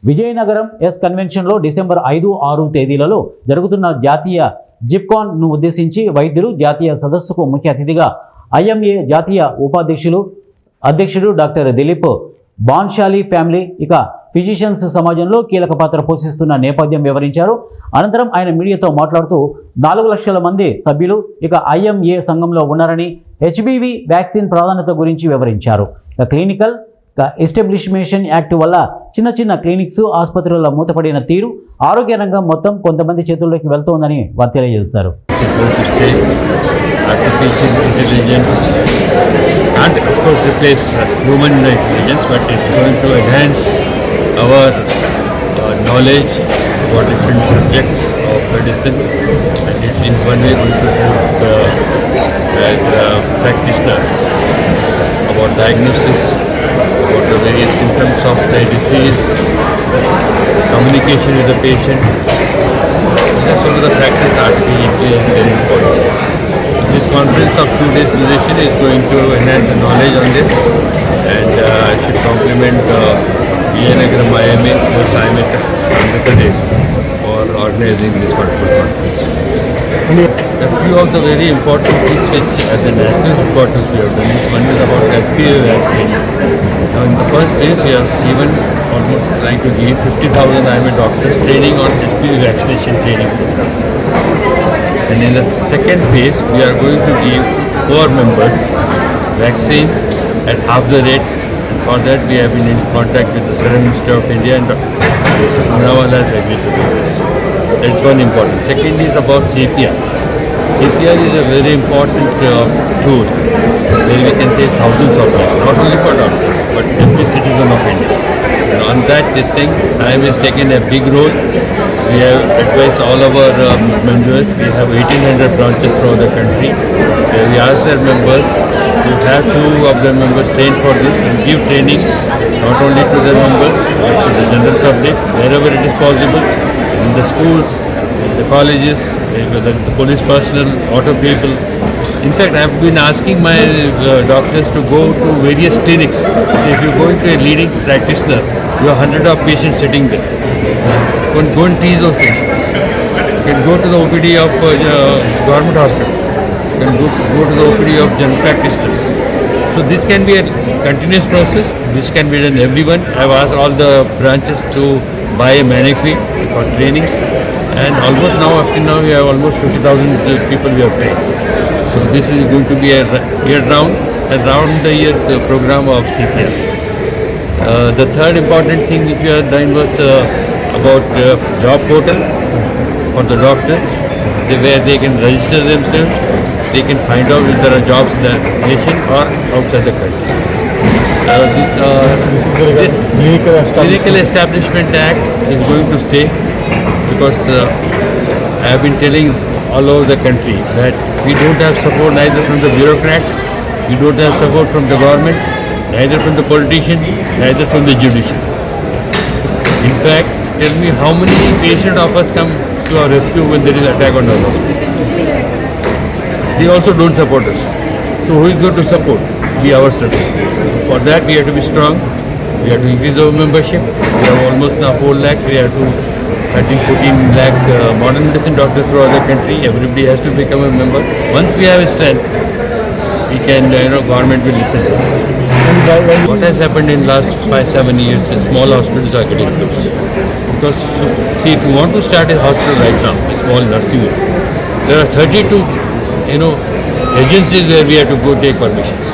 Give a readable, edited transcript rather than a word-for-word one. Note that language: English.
Vizianagaram yes కన్వెన్షన్లో December 5-6 తేదీలలో జరుగుతున్న జాతీయ జిప్కాన్ను ఉద్దేశించి వైద్యులు జాతీయ సదస్సుకు ముఖ్య అతిథిగా ఐఎంఏ జాతీయ అధ్యక్షుడు డాక్టర్ దిలీప్ బాన్షాలి ఫ్యామిలీ ఇక ఫిజిషియన్స్ సమాజంలో కీలక పాత్ర పోషిస్తున్న నేపథ్యం వివరించారు. అనంతరం ఆయన మీడియాతో మాట్లాడుతూ 4 లక్షల మంది సభ్యులు ఇక ఐఎంఏ సంఘంలో ఉన్నారని, హెచ్బీవీ వ్యాక్సిన్ ప్రాధాన్యత గురించి వివరించారు. ఇక క్లినికల్ ఎస్టాబ్లిష్మెంట్ యాక్ట్ వల్ల చిన్న క్లినిక్స్ ఆసుపత్రుల మూతపడిన తీరు ఆరోగ్య రంగం మొత్తం కొంతమంది చేతుల్లోకి వెళ్తోందని వారు తెలియజేశారు. Can't of course replace human intelligence, but it's going to enhance our knowledge about different subjects of medicine, and it's in one way going to help as a practitioner about diagnosis, about the various symptoms of the disease, communication with the patient. That's one of the factors that are very important. This conference of 2 days duration is going to enhance the knowledge on this, and should complement Vijayanagaram IMA plus IMA Andhra Pradesh for organizing this wonderful conference. A few of the very important things which at the national headquarters we have done. One is about HPV vaccine. Now in the first phase we have given almost trying to give 50,000 IMA doctors training on HPV vaccination training program. And in the second phase, we are going to give 4 members vaccine at half the rate. And for that, we have been in contact with the Serum Institute of India, and Dr. Poonawala has agreed to do this. That's one important. Second is about CPR. CPR is a very important tool where we can take thousands of lives, not only for doctors, but every citizen of India. And on that, this thing, IIM has taken a big role. We have advised all our members. We have 1,800 branches throughout the country. We ask their members to have 2 of their members train for this and give training not only to their members but to the general public wherever it is possible, in the schools, in the colleges, the police personnel, auto people. In fact, I have been asking my doctors to go to various clinics. So if you go into a leading practitioner, you have 100 of patients sitting there. You can go and tease those patients. You can go to the OPD of government hospital. You can go to the OPD of general practitioners. So this can be a continuous process. This can be done everyone. I have asked all the branches to buy a mannequin for training. And almost now, up to now, we have almost 50,000 people we have trained. So this is going to be a year-round, the year program of CPR. The third important thing which we have done was about job portal for the doctors, where they can register themselves, they can find out if there are jobs in the nation or outside the country. The Clinical Establishment Act is going to stay, because I have been telling all over the country that we don't have support neither from the bureaucrats, we don't have support from the government, neither from the politicians, neither from the judiciary. In fact, tell me how many patient offers come to our rescue when there is attack on our hospital. They also don't support us. So who is going to support? We ourselves. For that we have to be strong. We have to increase our membership. We have almost now 4 lakhs. We have to 13-14 lakh modern medicine doctors throughout the country. Everybody has to become a member. Once we have a strength, we can, government will listen to us. What has happened in last 5-7 years is small hospitals are getting closed. Because see, if you want to start a hospital right now, a small nursing home, there are 32, agencies where we have to go take permissions.